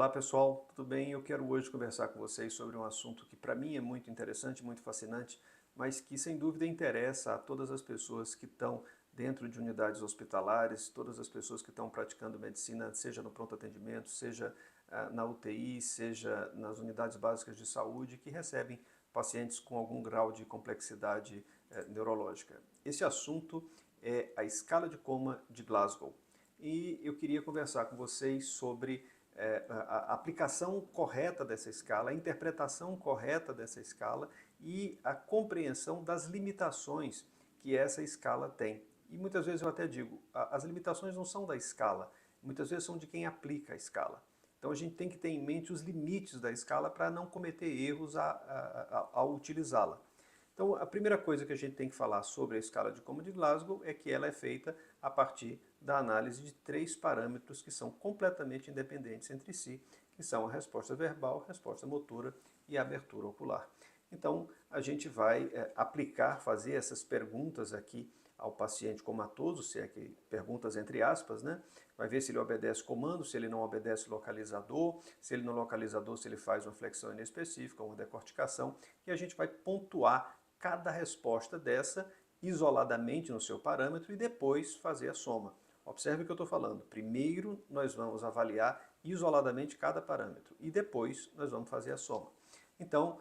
Olá pessoal, tudo bem? Eu quero hoje conversar com vocês sobre um assunto que para mim é muito interessante, muito fascinante, mas que sem dúvida interessa a todas as pessoas que estão dentro de unidades hospitalares, todas as pessoas que estão praticando medicina, seja no pronto atendimento, seja na UTI, seja nas unidades básicas de saúde, que recebem pacientes com algum grau de complexidade neurológica. Esse assunto é a escala de coma de Glasgow. E eu queria conversar com vocês sobre a aplicação correta dessa escala, a interpretação correta dessa escala e a compreensão das limitações que essa escala tem. E muitas vezes eu até digo, as limitações não são da escala, muitas vezes são de quem aplica a escala. Então a gente tem que ter em mente os limites da escala para não cometer erros ao utilizá-la. Então, a primeira coisa que a gente tem que falar sobre a escala de Coma de Glasgow é que ela é feita a partir da análise de três parâmetros que são completamente independentes entre si, que são a resposta verbal, a resposta motora e a abertura ocular. Então, a gente vai aplicar, fazer essas perguntas aqui ao paciente comatoso, se é que perguntas entre aspas, né? Vai ver se ele obedece comando, se ele não obedece localizador, se ele no localizador, se ele faz uma flexão inespecífica, uma decorticação, e a gente vai pontuar cada resposta dessa isoladamente no seu parâmetro e depois fazer a soma. Observe o que eu estou falando. Primeiro nós vamos avaliar isoladamente cada parâmetro e depois nós vamos fazer a soma. Então,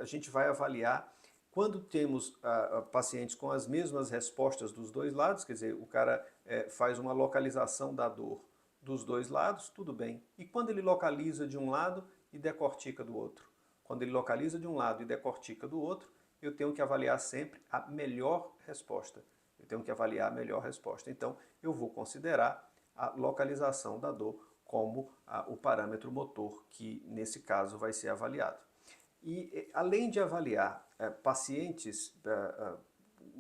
a gente vai avaliar quando temos pacientes com as mesmas respostas dos dois lados, quer dizer, o cara faz uma localização da dor dos dois lados, tudo bem. E quando ele localiza de um lado e decortica do outro? Quando ele localiza de um lado e decortica do outro, eu tenho que avaliar sempre a melhor resposta. Eu tenho que avaliar a melhor resposta. Então, eu vou considerar a localização da dor como o parâmetro motor, que nesse caso vai ser avaliado. E além de avaliar pacientes,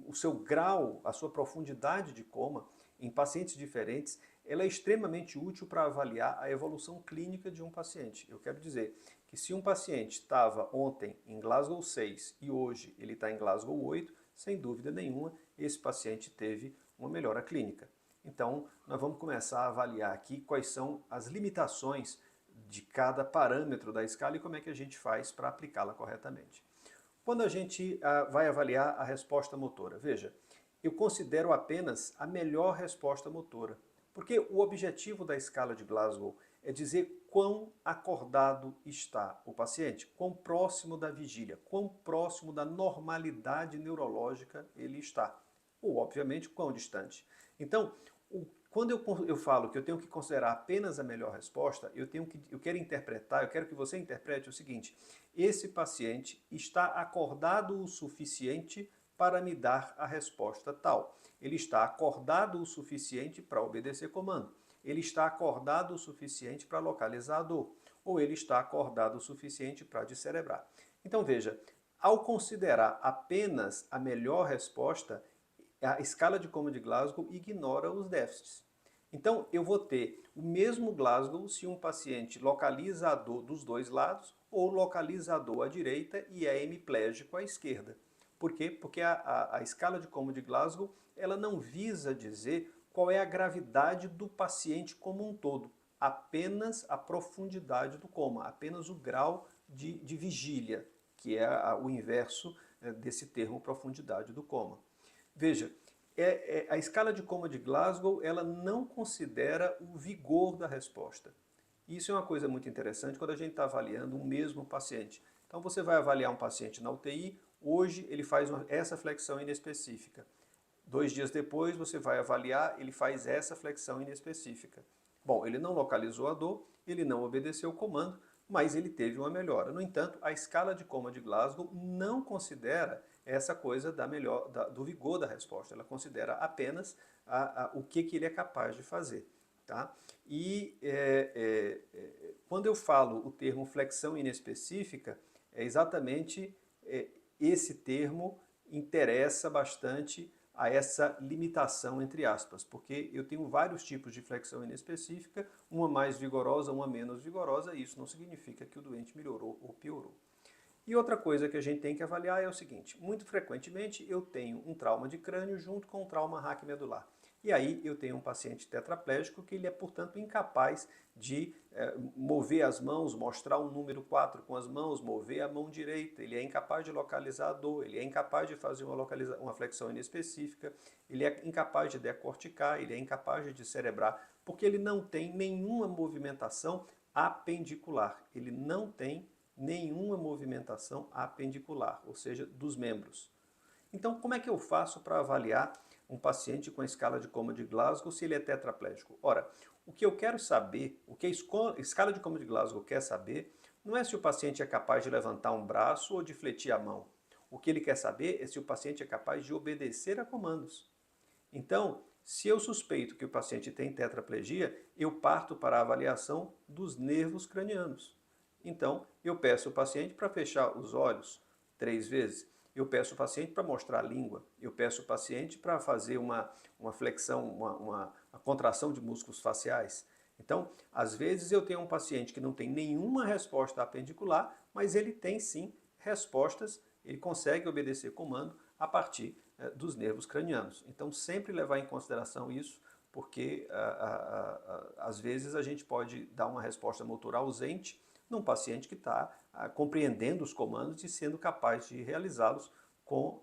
o seu grau, a sua profundidade de coma em pacientes diferentes, ela é extremamente útil para avaliar a evolução clínica de um paciente. Eu quero dizer que se um paciente estava ontem em Glasgow 6 e hoje ele está em Glasgow 8, sem dúvida nenhuma, esse paciente teve uma melhora clínica. Então, nós vamos começar a avaliar aqui quais são as limitações de cada parâmetro da escala e como é que a gente faz para aplicá-la corretamente. Quando a gente vai avaliar a resposta motora, veja, eu considero apenas a melhor resposta motora, porque o objetivo da escala de Glasgow é dizer quão acordado está o paciente, quão próximo da vigília, quão próximo da normalidade neurológica ele está, ou obviamente quão distante. Então, quando eu falo que eu tenho que considerar apenas a melhor resposta, eu quero interpretar, eu quero que você interprete o seguinte: esse paciente está acordado o suficiente para me dar a resposta tal. Ele está acordado o suficiente para obedecer comando. Ele está acordado o suficiente para localizar a dor. Ou ele está acordado o suficiente para descerebrar. Então veja, ao considerar apenas a melhor resposta, a escala de Coma de Glasgow ignora os déficits. Então, eu vou ter o mesmo Glasgow se um paciente localiza a dor dos dois lados ou localiza a dor à direita e é hemiplégico à esquerda. Por quê? Porque a escala de Coma de Glasgow ela não visa dizer qual é a gravidade do paciente como um todo, apenas a profundidade do coma, apenas o grau de vigília, que é o inverso desse termo profundidade do coma. Veja, a escala de Coma de Glasgow ela não considera o vigor da resposta. Isso é uma coisa muito interessante quando a gente está avaliando um mesmo paciente. Então você vai avaliar um paciente na UTI, hoje ele faz essa flexão inespecífica. 2 dias depois você vai avaliar, ele faz essa flexão inespecífica. Bom, ele não localizou a dor, ele não obedeceu o comando, mas ele teve uma melhora. No entanto, a escala de Coma de Glasgow não considera essa coisa do vigor da resposta. Ela considera apenas o que ele é capaz de fazer. Tá? E quando eu falo o termo flexão inespecífica, é exatamente esse termo interessa bastante a essa limitação entre aspas, porque eu tenho vários tipos de flexão inespecífica, uma mais vigorosa, uma menos vigorosa, e isso não significa que o doente melhorou ou piorou. E outra coisa que a gente tem que avaliar é o seguinte: muito frequentemente eu tenho um trauma de crânio junto com um trauma raquimedular. E aí eu tenho um paciente tetraplégico que ele é, portanto, incapaz de mover as mãos, mostrar um número 4 com as mãos, mover a mão direita, ele é incapaz de localizar a dor, ele é incapaz de fazer uma flexão inespecífica, ele é incapaz de decorticar, ele é incapaz de descerebrar, porque ele não tem nenhuma movimentação apendicular, ele não tem nenhuma movimentação apendicular, ou seja, dos membros. Então, como é que eu faço para avaliar um paciente com a escala de Coma de Glasgow se ele é tetraplégico? Ora, o que eu quero saber, o que a escala de Coma de Glasgow quer saber, não é se o paciente é capaz de levantar um braço ou de fletir a mão. O que ele quer saber é se o paciente é capaz de obedecer a comandos. Então, se eu suspeito que o paciente tem tetraplegia, eu parto para a avaliação dos nervos cranianos. Então, eu peço o paciente para fechar os olhos 3 vezes. Eu peço o paciente para mostrar a língua. Eu peço o paciente para fazer uma flexão, uma contração de músculos faciais. Então, às vezes eu tenho um paciente que não tem nenhuma resposta apendicular, mas ele tem sim respostas, ele consegue obedecer comando a partir dos nervos cranianos. Então, sempre levar em consideração isso, porque às vezes a gente pode dar uma resposta motora ausente num paciente que está compreendendo os comandos e sendo capaz de realizá-los com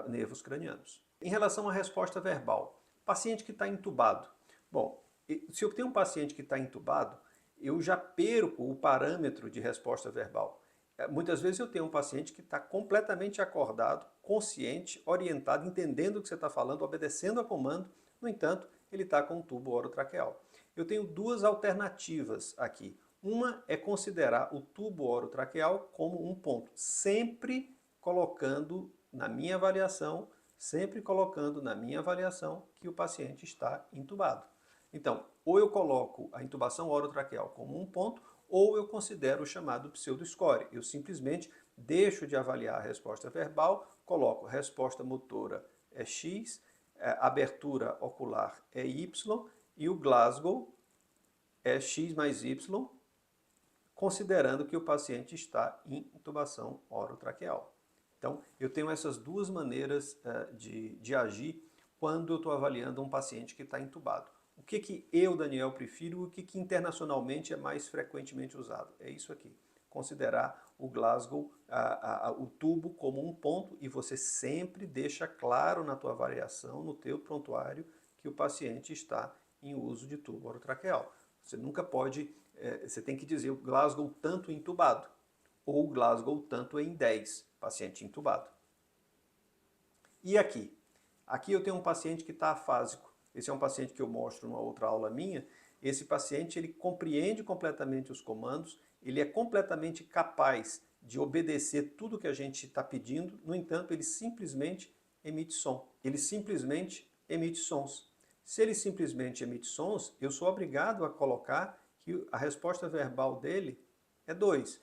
nervos cranianos. Em relação à resposta verbal, paciente que está entubado. Bom, se eu tenho um paciente que está entubado, eu já perco o parâmetro de resposta verbal. Muitas vezes eu tenho um paciente que está completamente acordado, consciente, orientado, entendendo o que você está falando, obedecendo a comando, no entanto, ele está com um tubo orotraqueal. Eu tenho duas alternativas aqui. Uma é considerar o tubo orotraqueal como um ponto, sempre colocando na minha avaliação que o paciente está intubado. Então, ou eu coloco a intubação orotraqueal como um ponto, ou eu considero o chamado pseudoscore. Eu simplesmente deixo de avaliar a resposta verbal, coloco resposta motora é X, abertura ocular é Y e o Glasgow é X mais Y, considerando que o paciente está em intubação orotraqueal. Então, eu tenho essas duas maneiras de agir quando eu estou avaliando um paciente que está intubado. O que eu, Daniel, prefiro, o que internacionalmente é mais frequentemente usado? É isso aqui, considerar o Glasgow, o tubo como um ponto, e você sempre deixa claro na tua avaliação, no teu prontuário, que o paciente está em uso de tubo orotraqueal. Você nunca pode, você tem que dizer o Glasgow tanto intubado, ou o Glasgow tanto em 10, paciente intubado. E aqui? Aqui eu tenho um paciente que está afásico. Esse é um paciente que eu mostro numa outra aula minha. Esse paciente, ele compreende completamente os comandos, ele é completamente capaz de obedecer tudo que a gente está pedindo, no entanto, ele simplesmente emite som. Ele simplesmente emite sons. Se ele simplesmente emite sons, eu sou obrigado a colocar que a resposta verbal dele é 2.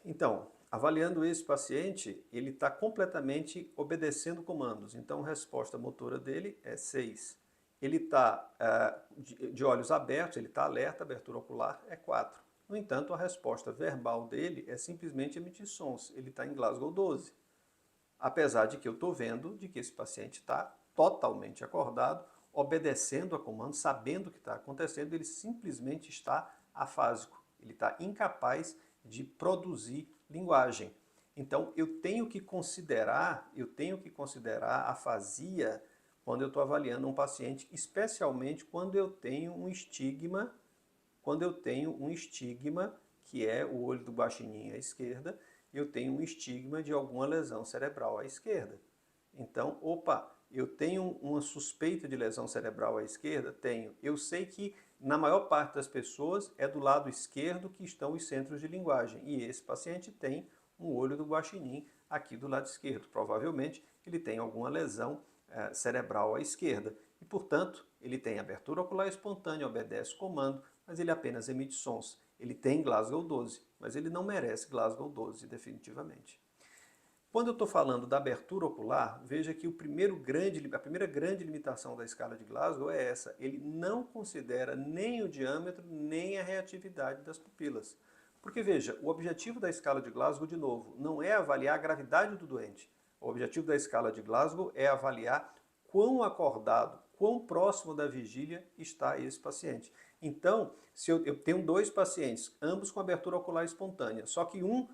Então, avaliando esse paciente, ele está completamente obedecendo comandos. Então, a resposta motora dele é 6. Ele está de olhos abertos, ele está alerta, abertura ocular é 4. No entanto, a resposta verbal dele é simplesmente emitir sons. Ele está em Glasgow 12. Apesar de que eu estou vendo de que esse paciente está totalmente acordado, obedecendo a comando, sabendo o que está acontecendo, ele simplesmente está afásico. Ele está incapaz de produzir linguagem. Então, eu tenho que considerar a afasia quando eu estou avaliando um paciente, especialmente quando eu tenho um estigma, que é o olho do guaxinim à esquerda, eu tenho um estigma de alguma lesão cerebral à esquerda. Então, eu tenho uma suspeita de lesão cerebral à esquerda? Tenho. Eu sei que na maior parte das pessoas é do lado esquerdo que estão os centros de linguagem. E esse paciente tem um olho do guaxinim aqui do lado esquerdo. Provavelmente ele tem alguma lesão cerebral à esquerda. E, portanto, ele tem abertura ocular espontânea, obedece o comando, mas ele apenas emite sons. Ele tem Glasgow 12, mas ele não merece Glasgow 12 definitivamente. Quando eu estou falando da abertura ocular, veja que a primeira grande limitação da escala de Glasgow é essa. Ele não considera nem o diâmetro, nem a reatividade das pupilas. Porque, veja, o objetivo da escala de Glasgow, de novo, não é avaliar a gravidade do doente. O objetivo da escala de Glasgow é avaliar quão acordado, quão próximo da vigília está esse paciente. Então, se eu tenho dois pacientes, ambos com abertura ocular espontânea, só que um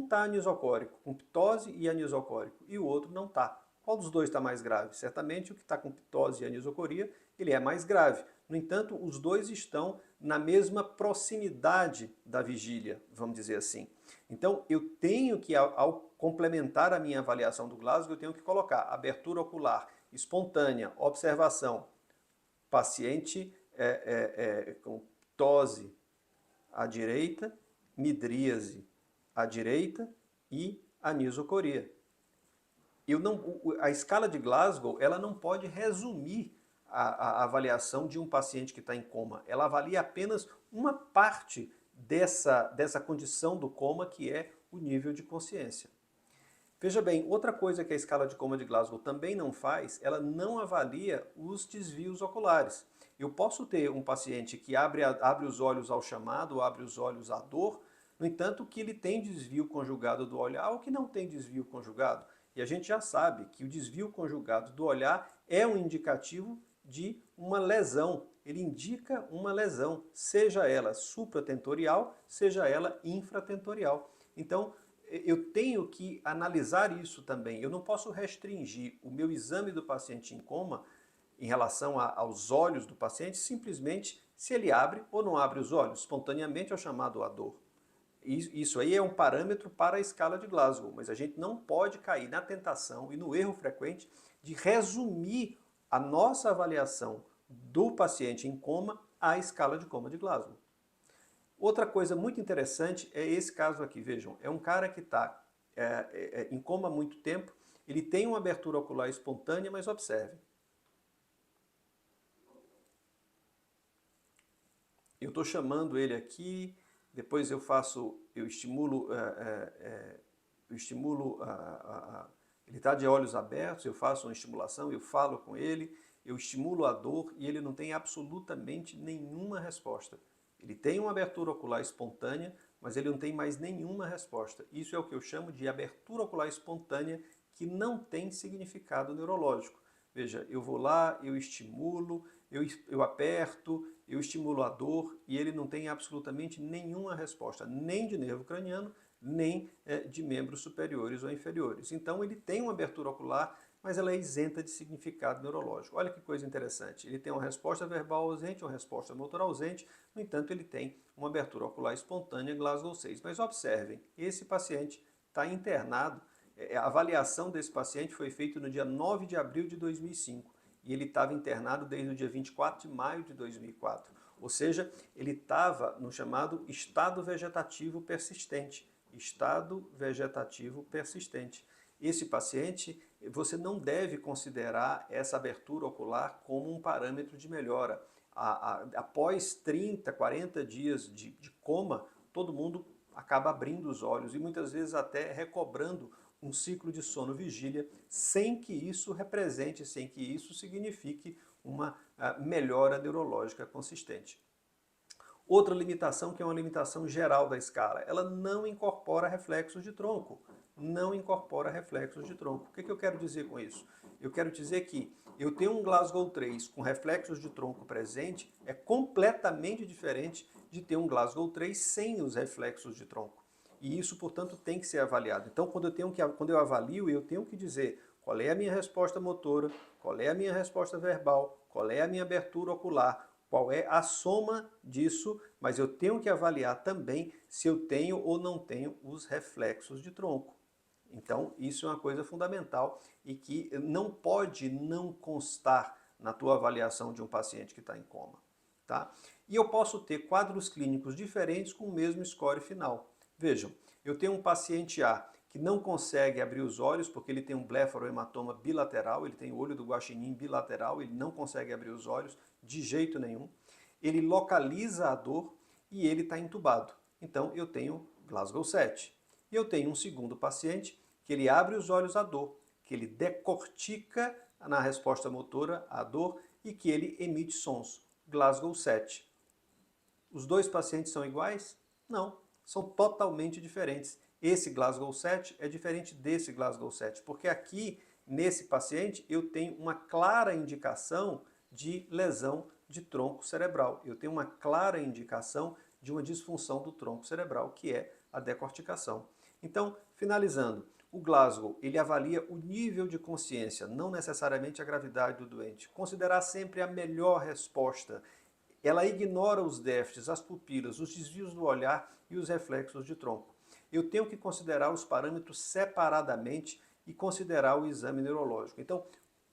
está anisocórico, com ptose e anisocórico, e o outro não está. Qual dos dois está mais grave? Certamente o que está com ptose e anisocoria, ele é mais grave. No entanto, os dois estão na mesma proximidade da vigília, vamos dizer assim. Então, eu tenho que, ao complementar a minha avaliação do Glasgow, eu tenho que colocar abertura ocular espontânea, observação, paciente com ptose à direita, midríase à direita e anisocoria. A escala de Glasgow, ela não pode resumir a avaliação de um paciente que está em coma. Ela avalia apenas uma parte dessa condição do coma, que é o nível de consciência. Veja bem, outra coisa que a escala de coma de Glasgow também não faz, ela não avalia os desvios oculares. Eu posso ter um paciente que abre os olhos ao chamado, abre os olhos à dor, no entanto que ele tem desvio conjugado do olhar ou que não tem desvio conjugado. E a gente já sabe que o desvio conjugado do olhar é um indicativo de uma lesão. Ele indica uma lesão, seja ela supratentorial, seja ela infratentorial. Então, eu tenho que analisar isso também. Eu não posso restringir o meu exame do paciente em coma em relação aos olhos do paciente, simplesmente se ele abre ou não abre os olhos. Espontaneamente é o chamado a dor. Isso aí é um parâmetro para a escala de Glasgow, mas a gente não pode cair na tentação e no erro frequente de resumir a nossa avaliação do paciente em coma à escala de coma de Glasgow. Outra coisa muito interessante é esse caso aqui, vejam, é um cara que está em coma há muito tempo, ele tem uma abertura ocular espontânea, mas observe. Eu estou chamando ele aqui, depois eu estimulo, ele está de olhos abertos, eu faço uma estimulação, eu falo com ele, eu estimulo a dor e ele não tem absolutamente nenhuma resposta. Ele tem uma abertura ocular espontânea, mas ele não tem mais nenhuma resposta. Isso é o que eu chamo de abertura ocular espontânea que não tem significado neurológico. Veja, eu vou lá, eu estimulo, eu aperto, eu estimulo a dor e ele não tem absolutamente nenhuma resposta, nem de nervo craniano, nem de membros superiores ou inferiores. Então ele tem uma abertura ocular, mas ela é isenta de significado neurológico. Olha que coisa interessante, ele tem uma resposta verbal ausente, uma resposta motor ausente, no entanto ele tem uma abertura ocular espontânea Glasgow 6. Mas observem, esse paciente está internado, a avaliação desse paciente foi feita no dia 9 de abril de 2005 e ele estava internado desde o dia 24 de maio de 2004. Ou seja, ele estava no chamado estado vegetativo persistente. Estado vegetativo persistente. Esse paciente, você não deve considerar essa abertura ocular como um parâmetro de melhora. Após 30, 40 dias de coma, todo mundo acaba abrindo os olhos e muitas vezes até recobrando um ciclo de sono-vigília, sem que isso represente, sem que isso signifique uma melhora neurológica consistente. Outra limitação, que é uma limitação geral da escala, ela não incorpora reflexos de tronco. Não incorpora reflexos de tronco. O que eu quero dizer com isso? Eu quero dizer que eu tenho um Glasgow 3 com reflexos de tronco presente, é completamente diferente de ter um Glasgow 3 sem os reflexos de tronco. E isso, portanto, tem que ser avaliado. Então, quando eu avalio, eu tenho que dizer qual é a minha resposta motora, qual é a minha resposta verbal, qual é a minha abertura ocular, qual é a soma disso, mas eu tenho que avaliar também se eu tenho ou não tenho os reflexos de tronco. Então, isso é uma coisa fundamental e que não pode não constar na tua avaliação de um paciente que está em coma. Tá? E eu posso ter quadros clínicos diferentes com o mesmo score final. Vejam, eu tenho um paciente A que não consegue abrir os olhos porque ele tem um blefarohematoma bilateral, ele tem o olho do guaxinim bilateral, ele não consegue abrir os olhos de jeito nenhum. Ele localiza a dor e ele está entubado. Então eu tenho Glasgow 7. E eu tenho um segundo paciente que ele abre os olhos à dor, que ele decortica na resposta motora à dor e que ele emite sons, Glasgow 7. Os dois pacientes são iguais? Não. São totalmente diferentes. Esse Glasgow 7 é diferente desse Glasgow 7, porque aqui, nesse paciente, eu tenho uma clara indicação de lesão de tronco cerebral. Eu tenho uma clara indicação de uma disfunção do tronco cerebral, que é a decorticação. Então, finalizando, o Glasgow, ele avalia o nível de consciência, não necessariamente a gravidade do doente. Considerar sempre a melhor resposta. Ela ignora os déficits, as pupilas, os desvios do olhar e os reflexos de tronco. Eu tenho que considerar os parâmetros separadamente e considerar o exame neurológico. Então,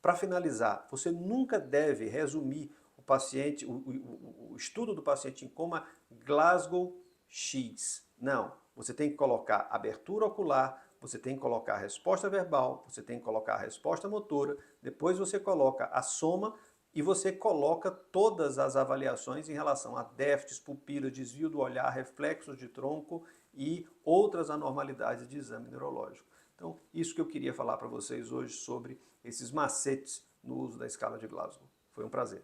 para finalizar, você nunca deve resumir o paciente, o estudo do paciente em coma Glasgow X. Não, você tem que colocar abertura ocular, você tem que colocar a resposta verbal, você tem que colocar a resposta motora, depois você coloca a soma e você coloca todas as avaliações em relação a déficits, pupila, desvio do olhar, reflexos de tronco e outras anormalidades de exame neurológico. Então, isso que eu queria falar para vocês hoje sobre esses macetes no uso da escala de Glasgow. Foi um prazer.